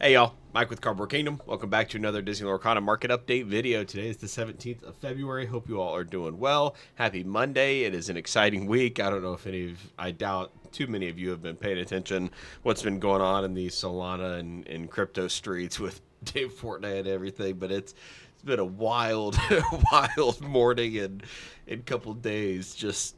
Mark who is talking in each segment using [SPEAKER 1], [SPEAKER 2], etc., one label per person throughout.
[SPEAKER 1] Hey y'all, Mike with Cardboard Kingdom. Welcome back to another Disney Lorcana market update video. Today is the 17th of February. Hope you all are doing well. Happy Monday. It is an exciting week. I don't know if I doubt too many of you have been paying attention what's been going on in the Solana and crypto streets with Dave Fortnite and everything, but it's been a wild, wild morning and couple days. Just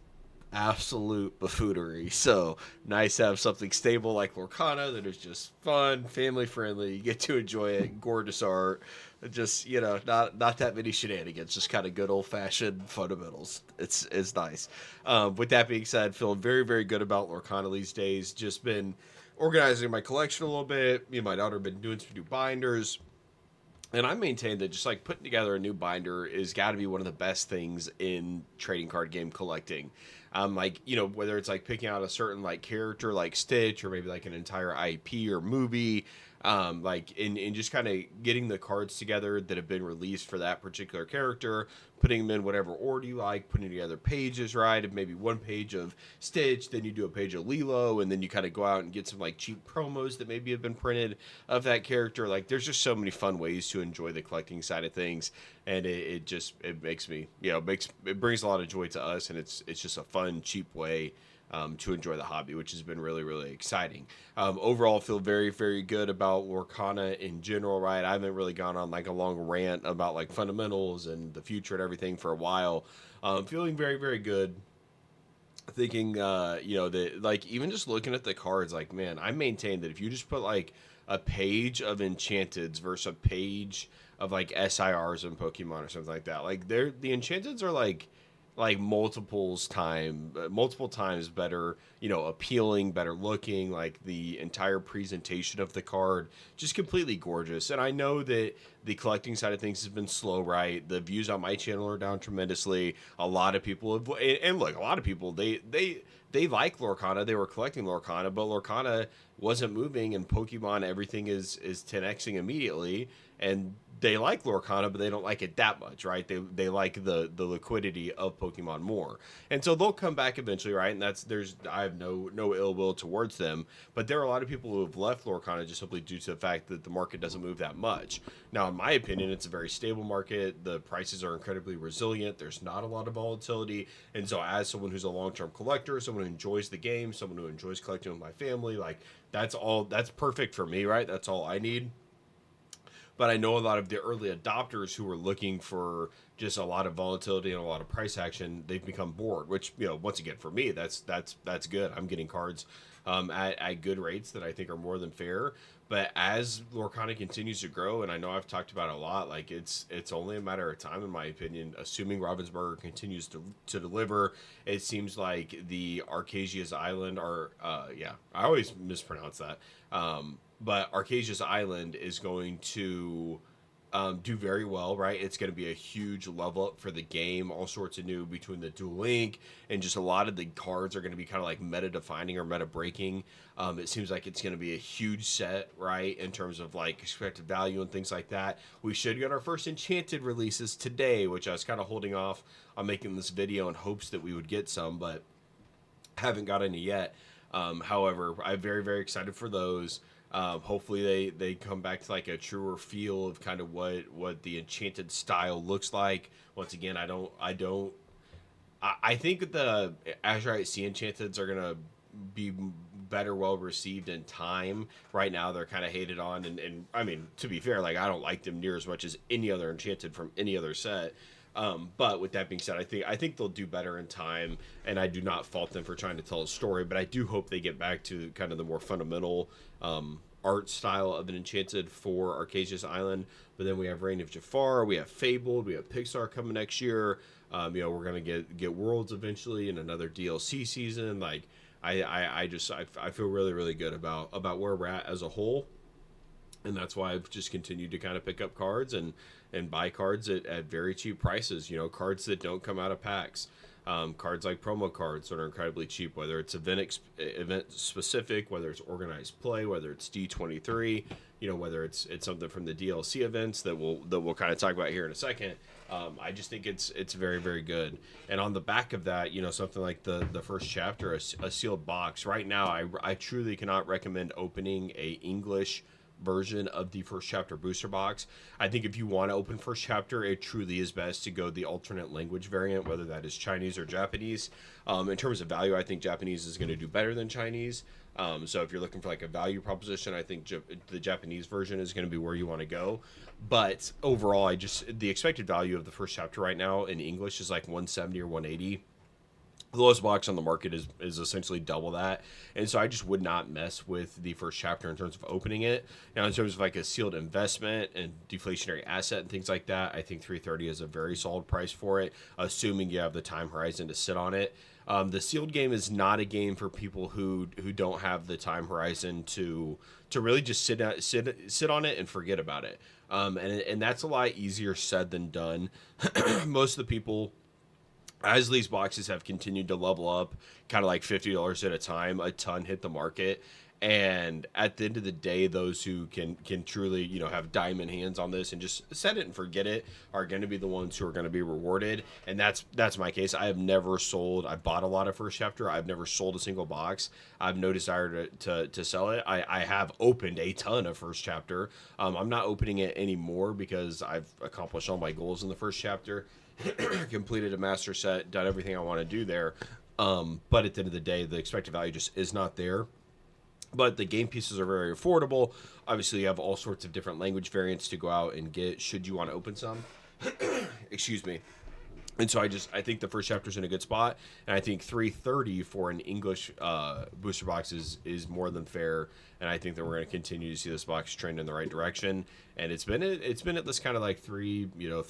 [SPEAKER 1] absolute buffoonery. So nice to have something stable like Lorcana that is just fun, family friendly. You get to enjoy it, gorgeous art. Just not that many shenanigans. Just kind of good old fashioned fundamentals. It's nice. With that being said, feeling very very good about Lorcana these days. Just been organizing my collection a little bit. Me and my daughter have been doing some new binders. And I maintain that just like putting together a new binder is got to be one of the best things in trading card game collecting. Like whether it's like picking out a certain like character like Stitch or maybe like an entire IP or movie, like in just kind of getting the cards together that have been released for that particular character, putting them in whatever order you like, putting together pages right, of maybe one page of Stitch, then you do a page of Lilo, and then you kind of go out and get some like cheap promos that maybe have been printed of that character. Like there's just so many fun ways to enjoy the collecting side of things, and it makes me it brings a lot of joy to us, and it's just a fun cheap way to enjoy the hobby, which has been really, really exciting. Overall, feel very, very good about Lorcana in general, right? I haven't really gone on like a long rant about like fundamentals and the future and everything for a while. Feeling very, very good. Thinking, that like even just looking at the cards, like man, I maintain that if you just put like a page of Enchanteds versus a page of like SIRs and Pokemon or something like that, like the Enchanteds are like multiple times better, appealing, better looking. Like the entire presentation of the card just completely gorgeous. And I know that the collecting side of things has been slow, right? The views on my channel are down tremendously. A lot of people have, and look, a lot of people they like Lorcana. They were collecting Lorcana, but Lorcana wasn't moving, and Pokemon everything is 10xing immediately, and they like Lorcana, but they don't like it that much, right? They like the liquidity of Pokemon more, and so they'll come back eventually, right? And I have no ill will towards them, but there are a lot of people who have left Lorcana just simply due to the fact that the market doesn't move that much. Now, in my opinion, it's a very stable market. The prices are incredibly resilient. There's not a lot of volatility, and so as someone who's a long term collector, someone who enjoys the game, someone who enjoys collecting with my family, like that's perfect for me, right? That's all I need. But I know a lot of the early adopters who were looking for just a lot of volatility and a lot of price action, they've become bored. Which once again, for me, that's good. I'm getting cards at good rates that I think are more than fair. But as Lorcana continues to grow, and I know I've talked about it a lot, like it's only a matter of time, in my opinion. Assuming Ravensburger continues to deliver, it seems like the Arcasia's Island are I always mispronounce that. But Arcasia's Island is going to do very well, right? It's going to be a huge level up for the game. All sorts of new between the Dual Link and just a lot of the cards are going to be kind of like meta defining or meta breaking. It seems like it's going to be a huge set, right, in terms of like expected value and things like that. We should get our first Enchanted releases today, which I was kind of holding off on making this video in hopes that we would get some, but haven't got any yet. However, I'm very, very excited for those. Hopefully they come back to like a truer feel of kind of what the Enchanted style looks like. Once again, I think the Azurite Sea Enchanteds are gonna be better well received in time. Right now they're kind of hated on, and I mean, to be fair, like I don't like them near as much as any other Enchanted from any other set. But with that being said, I think they'll do better in time, and I do not fault them for trying to tell a story. But I do hope they get back to kind of the more fundamental art style of an Enchanted for Arcasia's Island. But then we have Reign of Jafar, we have Fabled, we have Pixar coming next year. We're gonna get Worlds eventually and another DLC season. Like I feel really really good about where we're at as a whole, and that's why I've just continued to kind of pick up cards and buy cards at very cheap prices. Cards that don't come out of packs. Cards like promo cards that are incredibly cheap, whether it's event specific, whether it's organized play, whether it's D23, whether it's something from the DLC events that we'll kind of talk about here in a second. I just think it's very very good. And on the back of that, something like the first chapter, a sealed box. Right now, I truly cannot recommend opening a English version of the first chapter booster box. I think if you want to open first chapter, it truly is best to go the alternate language variant, whether that is Chinese or Japanese. In terms of value, I think Japanese is going to do better than Chinese. So if you're looking for like a value proposition, I think the Japanese version is going to be where you want to go. But overall, the expected value of the first chapter right now in English is like 170 or 180. The lowest box on the market is essentially double that. And so I just would not mess with the first chapter in terms of opening it. Now, in terms of like a sealed investment and deflationary asset and things like that, I think 330 is a very solid price for it, assuming you have the time horizon to sit on it. The sealed game is not a game for people who don't have the time horizon to really just sit on it and forget about it. And that's a lot easier said than done. Most of the people, as these boxes have continued to level up, kind of like $50 at a time, a ton hit the market. And at the end of the day, those who can truly, have diamond hands on this and just set it and forget it are going to be the ones who are going to be rewarded. And that's my case. I have never sold. I bought a lot of first chapter. I've never sold a single box. I have no desire to sell it. I have opened a ton of first chapter. I'm not opening it anymore because I've accomplished all my goals in the first chapter. Completed a master set, done everything I want to do there. But at the end of the day, the expected value just is not there. But the game pieces are very affordable. Obviously, you have all sorts of different language variants to go out and get should you want to open some. Excuse me. And so I think the first chapter is in a good spot, and I think 330 for an English booster box is more than fair. And I think that we're going to continue to see this box trend in the right direction. And it's been at this kind of like 300 or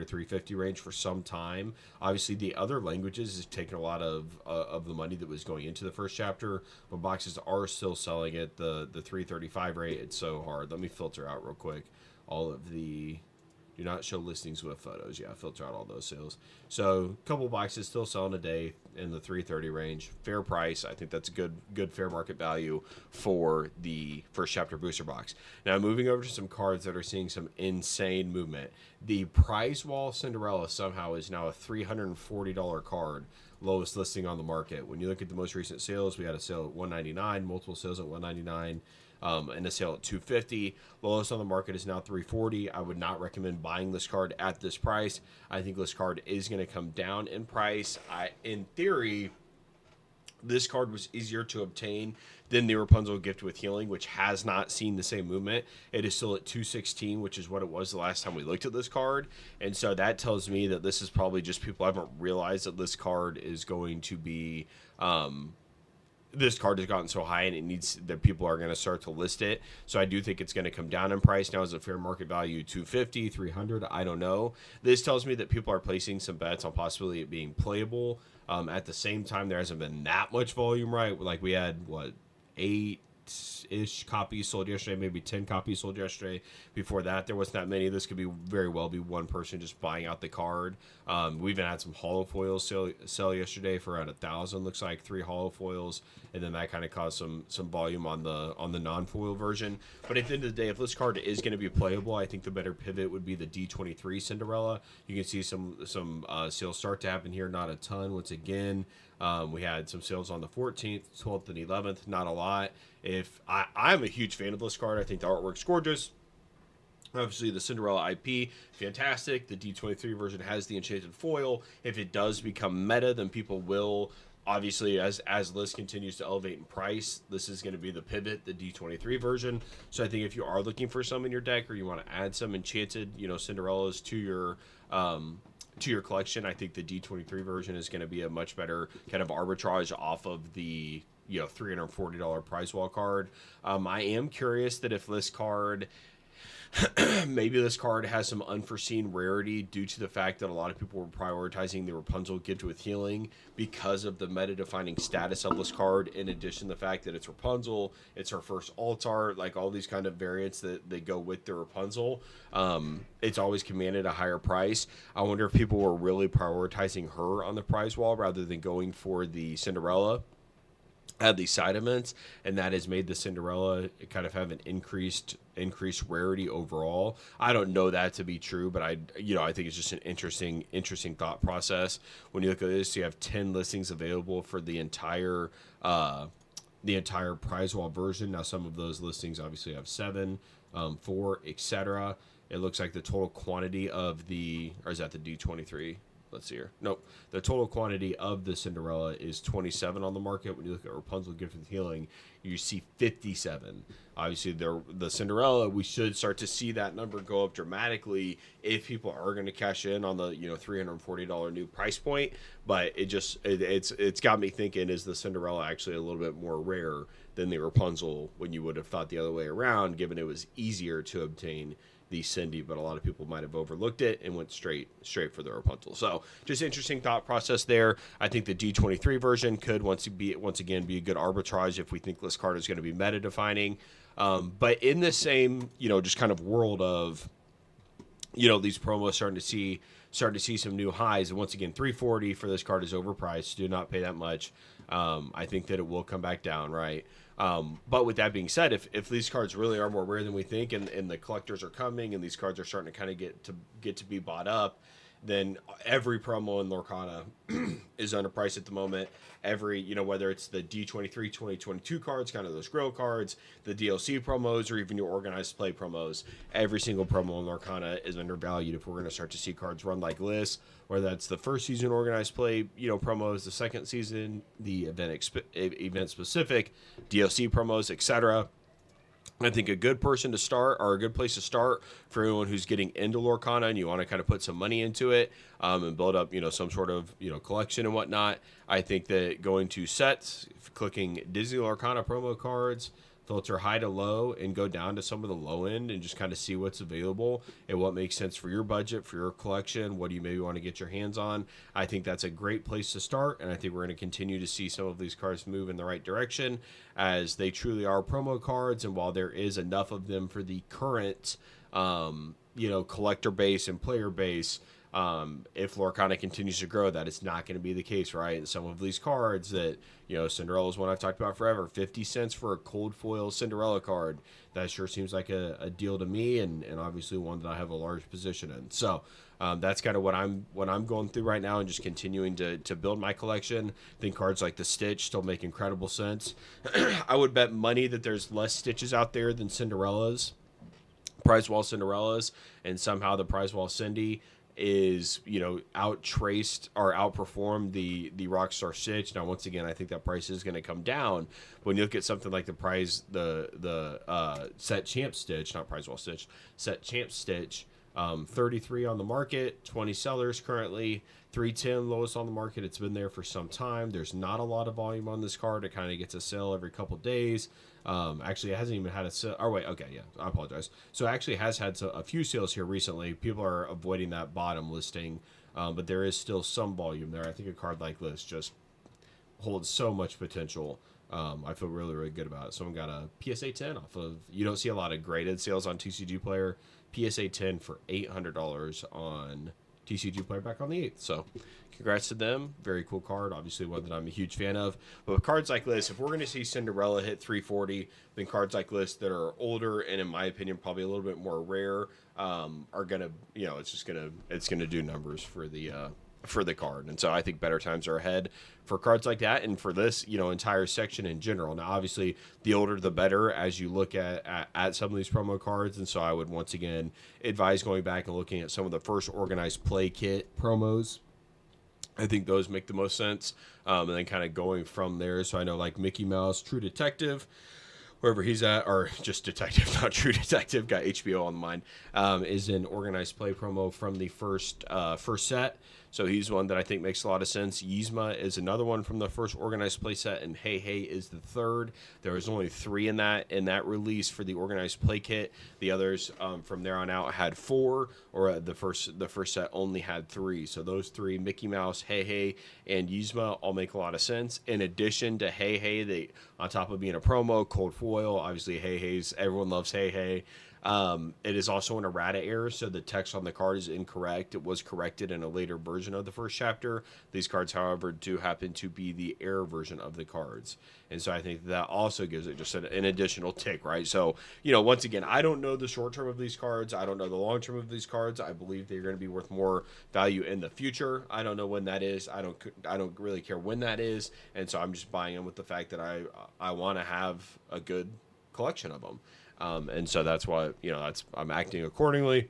[SPEAKER 1] 350 range for some time. Obviously, the other languages has taken a lot of the money that was going into the first chapter, but boxes are still selling at the 335 rate. It's so hard. Let me filter out real quick all of the. Do not show listings with photos. Yeah, filter out all those sales. So a couple boxes still selling a day in the 330 range. Fair price. I think that's a good fair market value for the first chapter booster box. Now moving over to some cards that are seeing some insane movement. The Prize Wall Cinderella somehow is now a $340 card. Lowest listing on the market. When you look at the most recent sales, we had a sale at $199, multiple sales at $199. And a sale at $250. Lowest on the market is now $340. I would not recommend buying this card at this price. I think this card is going to come down in price. In theory, this card was easier to obtain than the Rapunzel Gift with Healing, which has not seen the same movement. It is still at $216, which is what it was the last time we looked at this card. And so that tells me that this is probably just people haven't realized that this card is going to be... this card has gotten so high and it needs that people are going to start to list it. So I do think it's going to come down in price. Now, is it fair market value 250, 300? I don't know. This tells me that people are placing some bets on possibility it being playable. At the same time, there hasn't been that much volume, right? Like we had, 8-ish copies sold yesterday, maybe 10 copies sold yesterday. Before that, there wasn't that many. This could be very well be one person just buying out the card. We even had some hollow foils sell yesterday for around 1,000. Looks like 3 hollow foils, and then that kind of caused some volume on the non-foil version. But at the end of the day, if this card is going to be playable, I think the better pivot would be the D23 Cinderella. You can see some sales start to happen here, not a ton. Once again, we had some sales on the 14th, 12th, and 11th. Not a lot. I'm a huge fan of this card. I think the artwork's gorgeous. Obviously, the Cinderella IP, fantastic. The D23 version has the enchanted foil. If it does become meta, then people will, obviously, as list continues to elevate in price, this is going to be the pivot, the D23 version. So I think if you are looking for some in your deck, or you want to add some enchanted, Cinderellas to your collection, I think the D23 version is going to be a much better kind of arbitrage off of the $340 prize wall card. I am curious that if this card... maybe this card has some unforeseen rarity due to the fact that a lot of people were prioritizing the Rapunzel Gift with Healing because of the meta-defining status of this card, in addition to the fact that it's Rapunzel, it's her first alt art, like all these kind of variants that they go with the Rapunzel. It's always commanded a higher price. I wonder if people were really prioritizing her on the prize wall rather than going for the Cinderella at these side events, and that has made the Cinderella kind of have an increased rarity overall. I don't know that to be true, but I think it's just an interesting thought process. When you look at this, you have 10 listings available for the entire the entire prize wall version. Now, some of those listings obviously have 7, 4, etc. It looks like the total quantity of the, or is that the D23? Let's see here. Nope. The total quantity of the Cinderella is 27 on the market. When you look at Rapunzel Gift of Healing, you see 57. Obviously, the Cinderella, we should start to see that number go up dramatically if people are going to cash in on the $340 new price point. But it's got me thinking: is the Cinderella actually a little bit more rare than the Rapunzel? When you would have thought the other way around, given it was easier to obtain the Cindy, but a lot of people might have overlooked it and went straight for the Rapunzel. So just interesting thought process there. I think the D23 version could once again be a good arbitrage if we think this card is going to be meta defining. But in the same just kind of world of these promos starting to see some new highs, and once again $340 for this card is overpriced. Do not pay that much. I think that it will come back down, right? But with that being said, if these cards really are more rare than we think, and the collectors are coming, and these cards are starting to kind of get to be bought up, then every promo in Lorcana is underpriced at the moment. Every, whether it's the D23 2022 cards, kind of those grill cards, the DLC promos, or even your organized play promos, every single promo in Lorcana is undervalued if we're going to start to see cards run like this, whether that's the first season organized play, promos, the second season, the event specific, DLC promos, etc. I think a good person to start, or a good place to start for anyone who's getting into Lorcana and you want to kind of put some money into it, and build up, some sort of, collection and whatnot. I think that going to sets, clicking Disney Lorcana promo cards, filter high to low, and go down to some of the low end and just kind of see what's available and what makes sense for your budget, for your collection, what do you maybe want to get your hands on. I think that's a great place to start, and I think we're going to continue to see some of these cards move in the right direction as they truly are promo cards. And while there is enough of them for the current collector base and player base, if Lorcana continues to grow, that is not going to be the case, right? And some of these cards that, Cinderella is one I've talked about forever. 50 cents for a cold foil Cinderella card. That sure seems like a deal to me, and obviously one that I have a large position in. So that's kind of what I'm going through right now, and just continuing to build my collection. I think cards like the Stitch still make incredible sense. I would bet money that there's less Stitches out there than Cinderellas, prize wall Cinderellas, and somehow the prize wall Cindy is outtraced or outperformed the Rockstar Stitch. Now once again, I think that price is going to come down. But when you look at something like the set champ Stitch, not prize wall Stitch, set champ Stitch, 33 on the market, 20 sellers currently, 310 lowest on the market. It's been there for some time. There's not a lot of volume on this card. It kind of gets a sale every couple days. Actually, it hasn't even had a sale. Oh, wait. Okay. Yeah. I apologize. So it actually has had a few sales here recently. People are avoiding that bottom listing, but there is still some volume there. I think a card like this just holds so much potential. I feel really, really good about it. Someone got a PSA 10 off of, you don't see a lot of graded sales on TCG Player. PSA 10 for $800 on TCG Player back on the 8th. So congrats to them. Very cool card. Obviously one that I'm a huge fan of. But with cards like this, if we're going to see Cinderella hit 340, then cards like this that are older and in my opinion probably a little bit more rare are going to, it's going to do numbers for the card. And so I think better times are ahead for cards like that and for this, entire section in general. Now, obviously, the older the better as you look at some of these promo cards. And so I would once again advise going back and looking at some of the first organized play kit promos. I think those make the most sense. And then kind of going from there. So I know like Mickey Mouse, True Detective, wherever he's at, or just Detective, not True Detective, got HBO on the mind, is an organized play promo from the first set. So he's one that I think makes a lot of sense. Yzma is another one from the first organized play set, and Hey Hey is the third. There was only 3 in that release for the organized play kit. The others from there on out had 4, or the first set only had 3. So those 3, Mickey Mouse, Hey Hey, and Yzma, all make a lot of sense. In addition to Hey Hey, they on top of being a promo, cold foil, obviously Hey Hey's, everyone loves Hey Hey. It is also an errata error, so the text on the card is incorrect. It was corrected in a later version of the first chapter. These cards, however, do happen to be the error version of the cards. And so I think that also gives it just an additional tick, right? So, once again, I don't know the short term of these cards. I don't know the long term of these cards. I believe they're going to be worth more value in the future. I don't know when that is. I don't really care when that is. And so I'm just buying in with the fact that I want to have a good collection of them. And so that's why, I'm acting accordingly.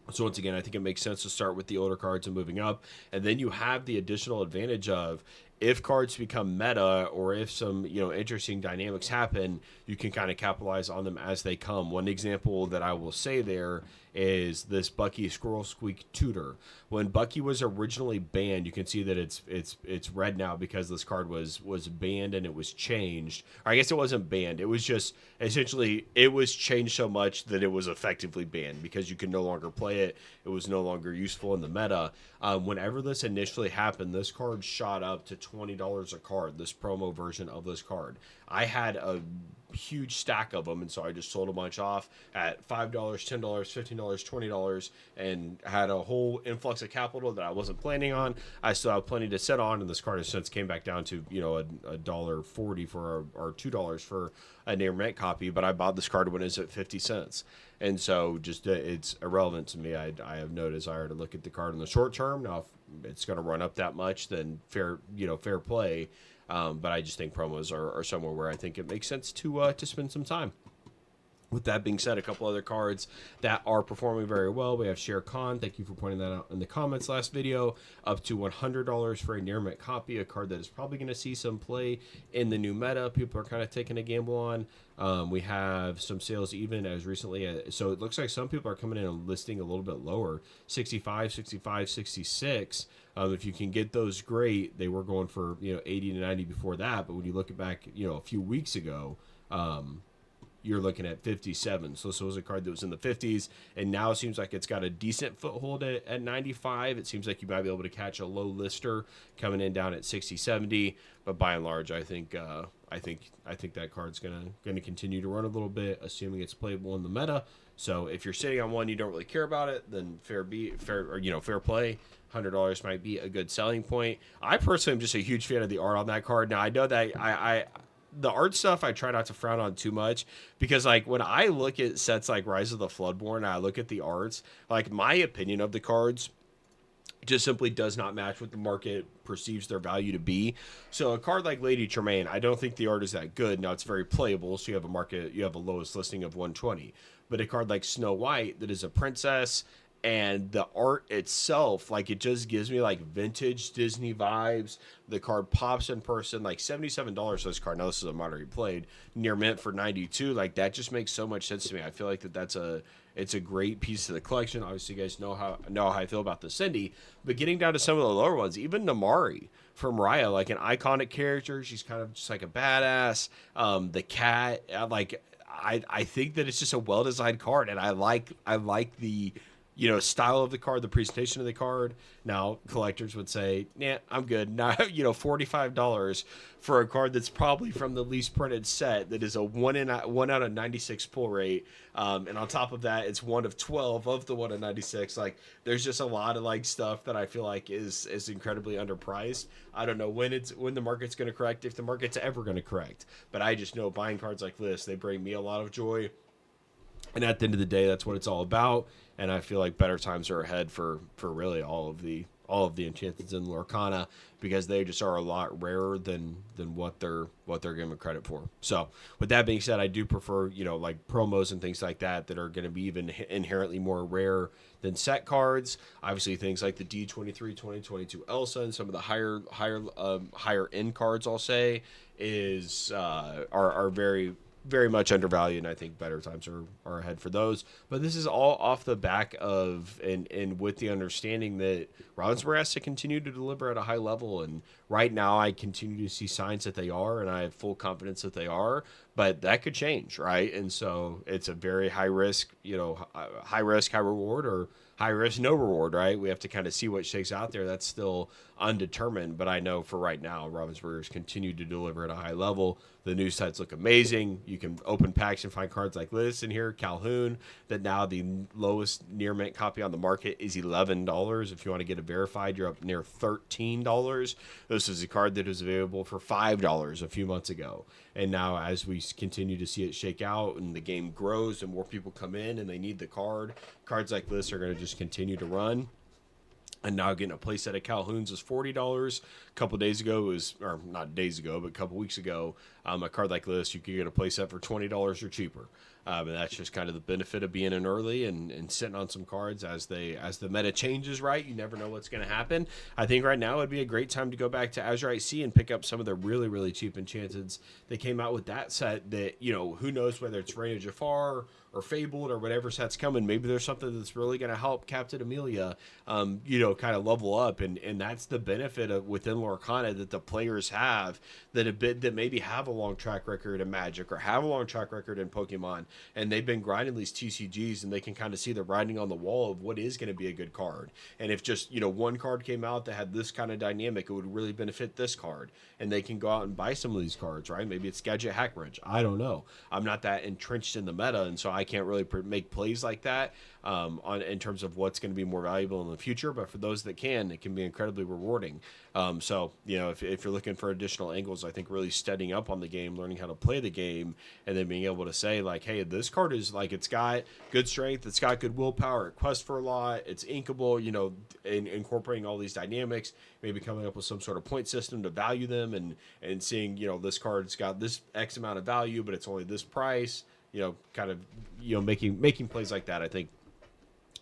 [SPEAKER 1] So once again, I think it makes sense to start with the older cards and moving up. And then you have the additional advantage of, if cards become meta, or if some, interesting dynamics happen, you can kind of capitalize on them as they come. One example that I will say there is this Bucky Squirrel Squeak Tutor. When Bucky was originally banned, you can see that it's red now because this card was banned and it was changed. Or I guess it wasn't banned. It was just essentially, it was changed so much that it was effectively banned because you could no longer play it. It was no longer useful in the meta. Whenever this initially happened, this card shot up to $20 a card, this promo version of this card. I had a huge stack of them, and so I just sold a bunch off at $5, $10, $15, $20, and had a whole influx of capital that I wasn't planning on. I still have plenty to set on, and this card has since came back down to $1.40 for or $2 for a near mint copy, but I bought this card when it's at 50 cents. And so just it's irrelevant to me. I have no desire to look at the card in the short term. Now, if it's going to run up that much, then fair play. But I just think promos are somewhere where I think it makes sense to spend some time. With that being said, a couple other cards that are performing very well. We have Shere Khan. Thank you for pointing that out in the comments last video. Up to $100 for a near mint copy, a card that is probably going to see some play in the new meta. People are kind of taking a gamble on. We have some sales even as recently so it looks like some people are coming in and listing a little bit lower, 65, 65, 66. If you can get those, great. They were going for 80 to 90 before that, but when you look back a few weeks ago, you're looking at 57. So this was a card that was in the 50s, and now it seems like it's got a decent foothold at 95. It seems like you might be able to catch a low lister coming in down at 60, 70. But by and large, I think that card's gonna continue to run a little bit, assuming it's playable in the meta. So if you're sitting on one, you don't really care about it, then fair play. $100 might be a good selling point. I personally am just a huge fan of the art on that card. Now I know that the art stuff I try not to frown on too much, because like when I look at sets like Rise of the Floodborn and I look at the arts, like my opinion of the cards just simply does not match what the market perceives their value to be. So a card like Lady Tremaine, I don't think the art is that good. Now it's very playable, so you have a lowest listing of 120. But a card like Snow White that is a princess, and the art itself, like, it just gives me like vintage Disney vibes. The card pops in person, like $77 for this card. Now this is a moderately played, near mint for 92. Like, that just makes so much sense to me. I feel like it's a great piece of the collection. Obviously, you guys know how I feel about the Cindy, but getting down to some of the lower ones, even Namari from Raya, like an iconic character. She's kind of just like a badass. The cat, I think that it's just a well-designed card, and I like the style of the card, the presentation of the card. Now, collectors would say, nah, I'm good. Now, $45 for a card that's probably from the least printed set that is a 1 out of 96 pull rate. And on top of that, it's 1 of 12 of the 1 of 96. Like, there's just a lot of like stuff that I feel like is incredibly underpriced. I don't know when the market's going to correct, if the market's ever going to correct. But I just know buying cards like this, they bring me a lot of joy. And at the end of the day, that's what it's all about. And I feel like better times are ahead for really all of the enchantments in Lorcana, because they just are a lot rarer than what they're given credit for. So with that being said, I do prefer like promos and things like that are going to be even inherently more rare than set cards. Obviously, things like the D23 2022 Elsa and some of the higher end cards, I'll say, are very, very much undervalued, and I think better times are ahead for those. But this is all off the back of and with the understanding that Ravensburg has to continue to deliver at a high level, and right now I continue to see signs that they are, and I have full confidence that they are, but that could change, right? And so it's a very high risk, high risk, high reward, or high risk, no reward, right? We have to kind of see what shakes out there. That's still undetermined, but I know for right now, Ravensburgers continue to deliver at a high level. The new sites look amazing. You can open packs and find cards like this in here. Calhoun, that now the lowest near mint copy on the market is $11. If you want to get it verified, you're up near $13. This is a card that was available for $5 a few months ago. And now as we continue to see it shake out and the game grows and more people come in and they need the card, cards like this are going to just continue to run. And now getting a playset of Calhoun's is $40. A couple days ago, it was, or not days ago, but a couple weeks ago, a card like this, you could get a playset for $20 or cheaper. And that's just kind of the benefit of being in early and sitting on some cards as the meta changes, right? You never know what's going to happen. I think right now would be a great time to go back to Azurite Sea and pick up some of the really, really cheap enchanteds that came out with that set that, you know, who knows whether it's Reign of Jafar or Fabled or whatever set's coming. Maybe there's something that's really going to help Captain Amelia, you know, kind of level up. And that's the benefit of within Lorcana that the players have that maybe have a long track record in Magic or have a long track record in Pokemon. And they've been grinding these TCGs and they can kind of see the writing on the wall of what is going to be a good card. And if just, you know, one card came out that had this kind of dynamic, it would really benefit this card. And they can go out and buy some of these cards, right? Maybe it's Gadget Hackwrench. I don't know. I'm not that entrenched in the meta, and so I can't really make plays like that in terms of what's going to be more valuable in the future. But for those that can, it can be incredibly rewarding. So, you know, if you're looking for additional angles, I think really studying up on the game, learning how to play the game, and then being able to say, like, hey, this card is like, it's got good strength, it's got good willpower, it quests for a lot, it's inkable, you know, incorporating all these dynamics, maybe coming up with some sort of point system to value them and seeing, you know, this card's got this X amount of value, but it's only this price, you know, kind of, you know, making plays like that, I think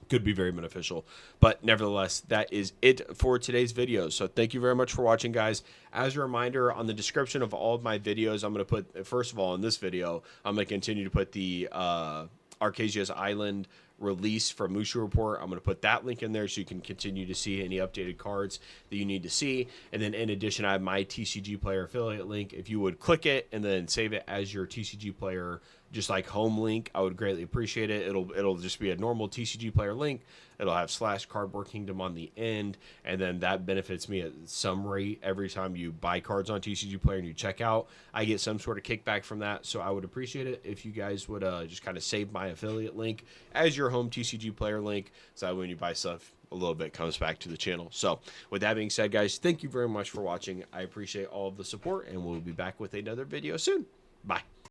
[SPEAKER 1] could be very beneficial. But nevertheless, that is it for today's video. So thank you very much for watching, guys. As a reminder, on the description of all of my videos, I'm going to put, first of all, in this video, I'm going to continue to put the Arcasia's Island release from Mushu Report. I'm going to put that link in there so you can continue to see any updated cards that you need to see. And then in addition, I have my TCG Player affiliate link. If you would click it and then save it as your TCG Player, just like home link, I would greatly appreciate it. It'll just be a normal TCG Player link. It'll have /Cardboard Kingdom on the end, and then that benefits me at some rate every time you buy cards on TCG Player and you check out. I get some sort of kickback from that, so I would appreciate it if you guys would just kind of save my affiliate link as your home TCG Player link, so that when you buy stuff, a little bit comes back to the channel. So with that being said, guys, thank you very much for watching. I appreciate all of the support, and we'll be back with another video soon. Bye.